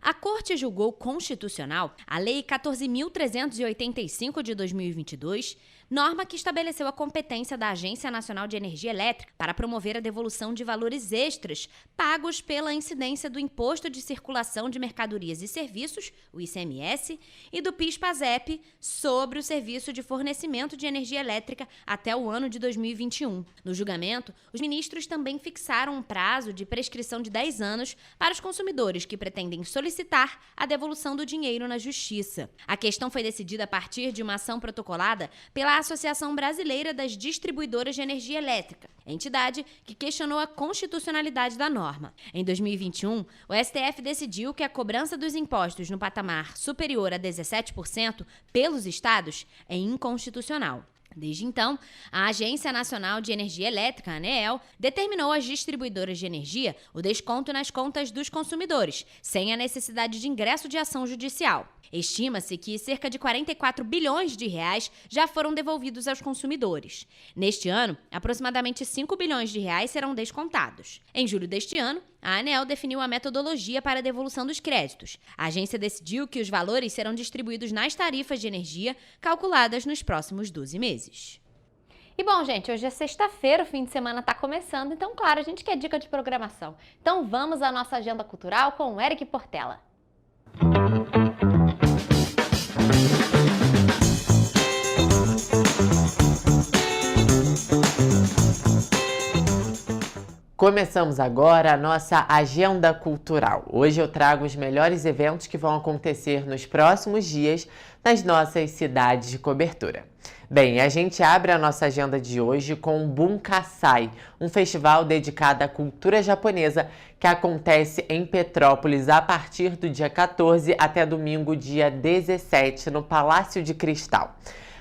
A Corte julgou constitucional a Lei 14.385 de 2022, norma que estabeleceu a competência da Agência Nacional de Energia Elétrica para promover a devolução de valores extras pagos pela incidência do Imposto de Circulação de Mercadorias e Serviços, o ICMS, e do PIS/PASEP sobre o serviço de fornecimento de energia elétrica até o ano de 2021. No julgamento, os ministros também fixaram um prazo de prescrição de 10 anos para os consumidores que pretendem solicitar a devolução do dinheiro na Justiça. A questão foi decidida a partir de uma ação protocolada pela Associação Brasileira das Distribuidoras de Energia Elétrica, entidade que questionou a constitucionalidade da norma. Em 2021, o STF decidiu que a cobrança dos impostos no patamar superior a 17% pelos estados é inconstitucional. Desde então, a Agência Nacional de Energia Elétrica, ANEEL, determinou às distribuidoras de energia o desconto nas contas dos consumidores, sem a necessidade de ingresso de ação judicial. Estima-se que cerca de 44 bilhões de reais já foram devolvidos aos consumidores. Neste ano, aproximadamente 5 bilhões de reais serão descontados. Em julho deste ano, a ANEEL definiu a metodologia para a devolução dos créditos. A agência decidiu que os valores serão distribuídos nas tarifas de energia calculadas nos próximos 12 meses. E bom, gente, hoje é sexta-feira, o fim de semana está começando, então, claro, a gente quer dica de programação. Então vamos à nossa agenda cultural com o Eric Portela. Começamos agora a nossa agenda cultural. Hoje eu trago os melhores eventos que vão acontecer nos próximos dias nas nossas cidades de cobertura. Bem, a gente abre a nossa agenda de hoje com o Bunkassai, um festival dedicado à cultura japonesa que acontece em Petrópolis a partir do dia 14 até domingo, dia 17, no Palácio de Cristal.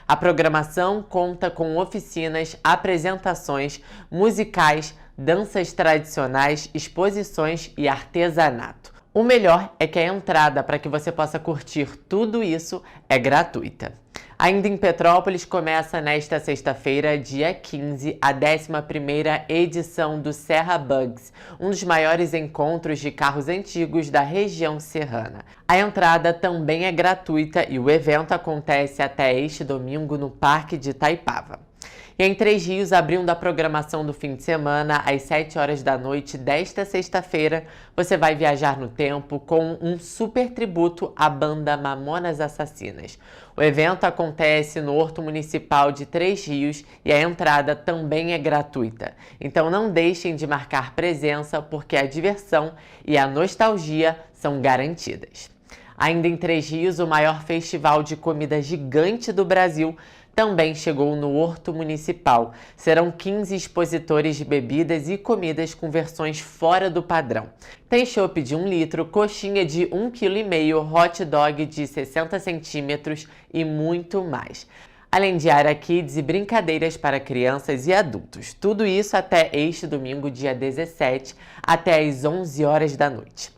A programação conta com oficinas, apresentações musicais, danças tradicionais, exposições e artesanato. O melhor é que a entrada para que você possa curtir tudo isso é gratuita. Ainda em Petrópolis, começa nesta sexta-feira, dia 15, a 11ª edição do Serra Bugs, um dos maiores encontros de carros antigos da região serrana. A entrada também é gratuita e o evento acontece até este domingo no Parque de Itaipava. E em Três Rios, abrindo a programação do fim de semana, às 7 horas da noite desta sexta-feira, você vai viajar no tempo com um super tributo à banda Mamonas Assassinas. O evento acontece no Horto Municipal de Três Rios e a entrada também é gratuita. Então não deixem de marcar presença, porque a diversão e a nostalgia são garantidas. Ainda em Três Rios, o maior festival de comida gigante do Brasil também chegou no Horto Municipal. Serão 15 expositores de bebidas e comidas com versões fora do padrão. Tem chopp de 1 litro, coxinha de 1,5 kg, hot dog de 60 centímetros e muito mais. Além de área kids e brincadeiras para crianças e adultos. Tudo isso até este domingo, dia 17, até às 11 horas da noite.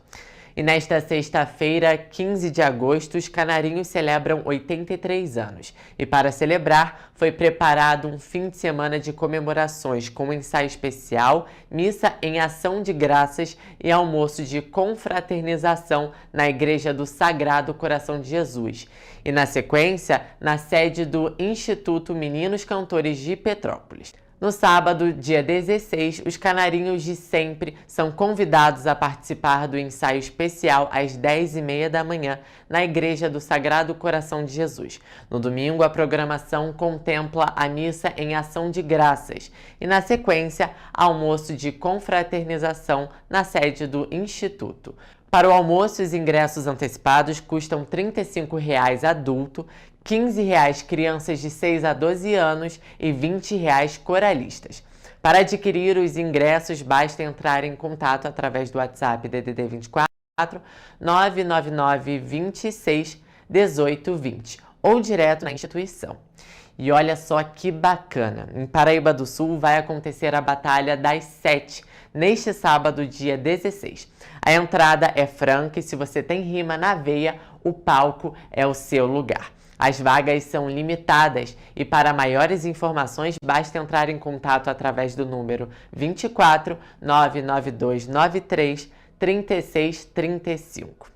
E nesta sexta-feira, 15 de agosto, os canarinhos celebram 83 anos. E para celebrar, foi preparado um fim de semana de comemorações com ensaio especial, missa em ação de graças e almoço de confraternização na Igreja do Sagrado Coração de Jesus. E na sequência, na sede do Instituto Meninos Cantores de Petrópolis. No sábado, dia 16, os canarinhos de sempre são convidados a participar do ensaio especial às 10h30 da manhã na Igreja do Sagrado Coração de Jesus. No domingo, a programação contempla a missa em ação de graças e, na sequência, almoço de confraternização na sede do Instituto. Para o almoço, os ingressos antecipados custam R$ 35,00 adulto, R$ 15,00 crianças de 6 a 12 anos e R$ 20,00 coralistas. Para adquirir os ingressos, basta entrar em contato através do WhatsApp DDD 24 999 26 18 20 ou direto na instituição. E olha só que bacana, em Paraíba do Sul vai acontecer a Batalha das 7, neste sábado, dia 16. A entrada é franca e se você tem rima na veia, o palco é o seu lugar. As vagas são limitadas e para maiores informações basta entrar em contato através do número 24 992 93 36 35.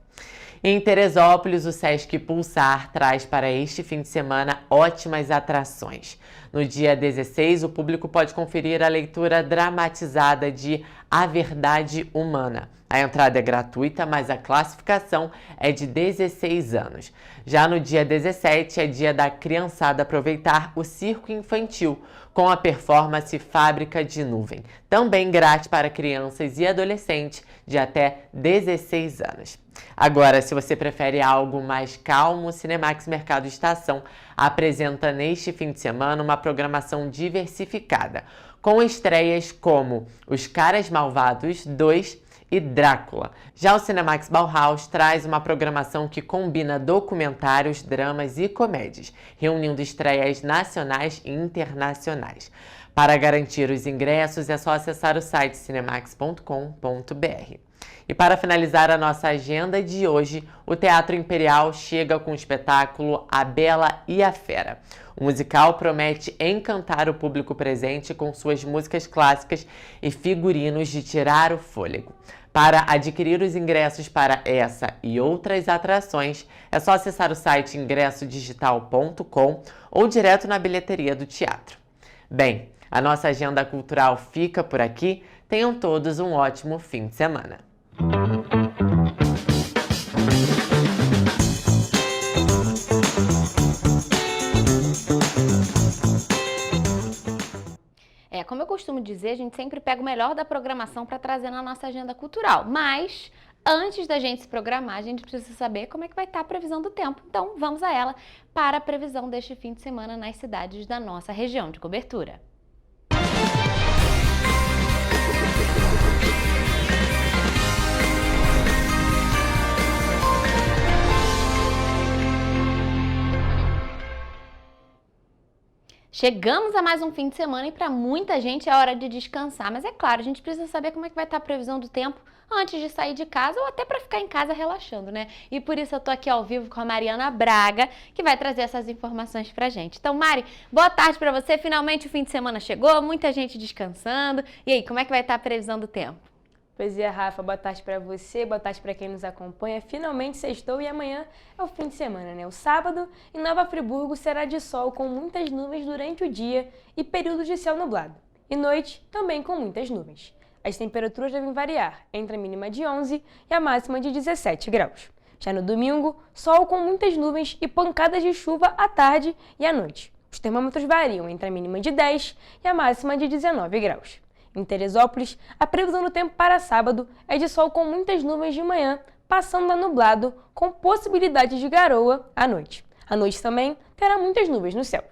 Em Teresópolis, o Sesc Pulsar traz para este fim de semana ótimas atrações. No dia 16, o público pode conferir a leitura dramatizada de A Verdade Humana. A entrada é gratuita, mas a classificação é de 16 anos. Já no dia 17, é dia da criançada aproveitar o circo infantil, com a performance Fábrica de Nuvem, também grátis para crianças e adolescentes de até 16 anos. Agora, se você prefere algo mais calmo, o Cinemax Mercado Estação apresenta neste fim de semana uma programação diversificada, com estreias como Os Caras Malvados 2 e Drácula. Já o Cinemax Bauhaus traz uma programação que combina documentários, dramas e comédias, reunindo estreias nacionais e internacionais. Para garantir os ingressos, é só acessar o site cinemax.com.br. E para finalizar a nossa agenda de hoje, o Teatro Imperial chega com o espetáculo A Bela e a Fera. O musical promete encantar o público presente com suas músicas clássicas e figurinos de tirar o fôlego. Para adquirir os ingressos para essa e outras atrações, é só acessar o site ingressodigital.com ou direto na bilheteria do teatro. Bem, a nossa agenda cultural fica por aqui. Tenham todos um ótimo fim de semana. Como eu costumo dizer, a gente sempre pega o melhor da programação para trazer na nossa agenda cultural. Mas, antes da gente se programar, a gente precisa saber como é que vai estar a previsão do tempo. Então, vamos a ela para a previsão deste fim de semana nas cidades da nossa região de cobertura. Chegamos a mais um fim de semana e para muita gente é hora de descansar, mas é claro, a gente precisa saber como é que vai estar a previsão do tempo antes de sair de casa ou até para ficar em casa relaxando, né? E por isso eu tô aqui ao vivo com a Mariana Braga, que vai trazer essas informações pra gente. Então, Mari, boa tarde para você. Finalmente o fim de semana chegou, muita gente descansando. E aí, como é que vai estar a previsão do tempo? Pois é, Rafa, boa tarde para você, boa tarde para quem nos acompanha. Finalmente sextou e amanhã é o fim de semana, né? O sábado, em Nova Friburgo, será de sol com muitas nuvens durante o dia e períodos de céu nublado. E noite, também com muitas nuvens. As temperaturas devem variar entre a mínima de 11 e a máxima de 17 graus. Já no domingo, sol com muitas nuvens e pancadas de chuva à tarde e à noite. Os termômetros variam entre a mínima de 10 e a máxima de 19 graus. Em Teresópolis, a previsão do tempo para sábado é de sol com muitas nuvens de manhã, passando a nublado, com possibilidade de garoa à noite. À noite também terá muitas nuvens no céu.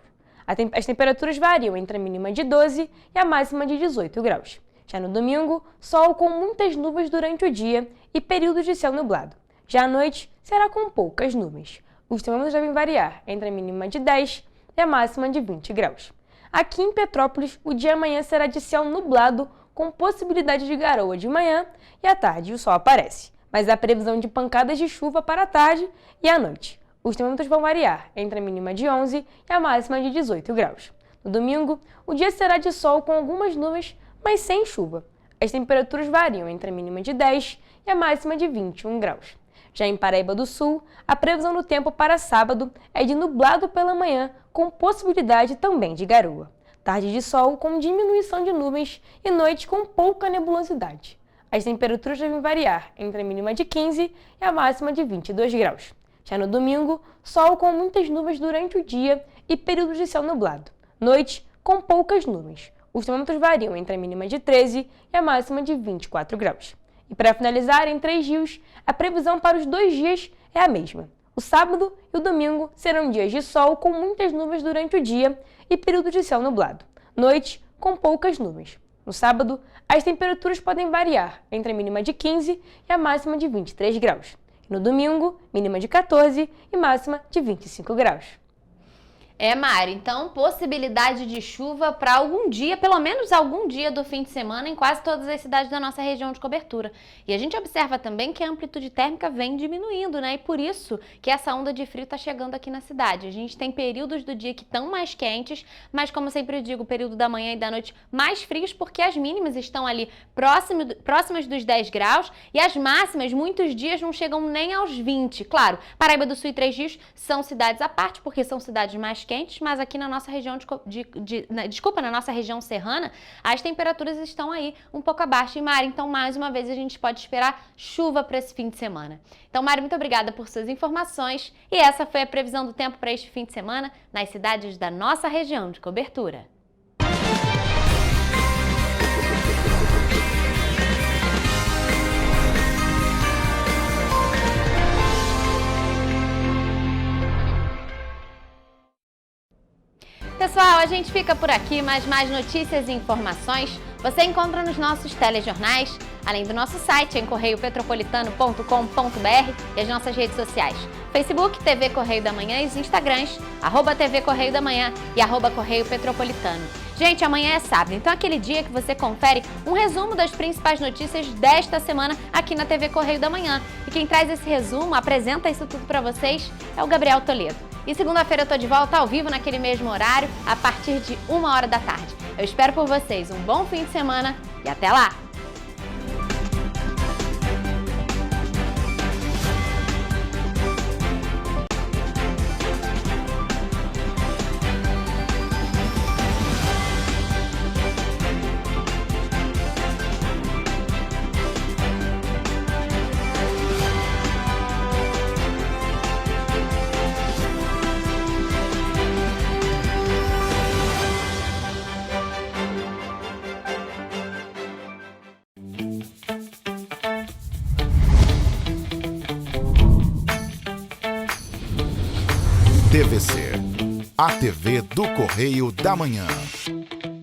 As temperaturas variam entre a mínima de 12 e a máxima de 18 graus. Já no domingo, sol com muitas nuvens durante o dia e períodos de céu nublado. Já à noite, será com poucas nuvens. Os termômetros devem variar entre a mínima de 10 e a máxima de 20 graus. Aqui em Petrópolis, o dia amanhã será de céu nublado, com possibilidade de garoa de manhã e à tarde o sol aparece. mas há previsão de pancadas de chuva para a tarde e à noite. Os termômetros vão variar entre a mínima de 11 e a máxima de 18 graus. No domingo, o dia será de sol com algumas nuvens, mas sem chuva. As temperaturas variam entre a mínima de 10 e a máxima de 21 graus. Já em Paraíba do Sul, a previsão do tempo para sábado é de nublado pela manhã, com possibilidade também de garoa. Tarde de sol com diminuição de nuvens e noite com pouca nebulosidade. As temperaturas devem variar entre a mínima de 15 e a máxima de 22 graus. Já no domingo, sol com muitas nuvens durante o dia e períodos de céu nublado. Noite com poucas nuvens. Os termômetros variam entre a mínima de 13 e a máxima de 24 graus. E para finalizar, em 3 rios, a previsão para os 2 dias é a mesma. O sábado e o domingo serão dias de sol com muitas nuvens durante o dia e período de céu nublado. Noite com poucas nuvens. No sábado, as temperaturas podem variar entre a mínima de 15 e a máxima de 23 graus. E no domingo, mínima de 14 e máxima de 25 graus. Mari, então possibilidade de chuva para algum dia, pelo menos algum dia do fim de semana em quase todas as cidades da nossa região de cobertura. E a gente observa também que a amplitude térmica vem diminuindo, né? E por isso que essa onda de frio está chegando aqui na cidade. A gente tem períodos do dia que estão mais quentes, mas como eu sempre digo, o período da manhã e da noite mais frios, porque as mínimas estão ali próximas dos 10 graus e as máximas muitos dias não chegam nem aos 20. Claro, Paraíba do Sul e 3 Rios são cidades à parte, porque são cidades mais quentes, mas aqui na nossa região na nossa região serrana, as temperaturas estão aí um pouco abaixo. E Mari, então mais uma vez a gente pode esperar chuva para esse fim de semana. Então Mari, muito obrigada por suas informações e essa foi a previsão do tempo para este fim de semana nas cidades da nossa região de cobertura. Pessoal, a gente fica por aqui, mas mais notícias e informações você encontra nos nossos telejornais, além do nosso site em correiopetropolitano.com.br e as nossas redes sociais, Facebook, TV Correio da Manhã e os Instagrams, @TV Correio da Manhã e @Correio Petropolitano. Gente, amanhã é sábado, então é aquele dia que você confere um resumo das principais notícias desta semana aqui na TV Correio da Manhã. E quem traz esse resumo, apresenta isso tudo para vocês, é o Gabriel Toledo. E segunda-feira eu tô de volta ao vivo naquele mesmo horário, a partir de 1h da tarde. Eu espero por vocês um bom fim de semana e até lá! TVC, a TV do Correio da Manhã.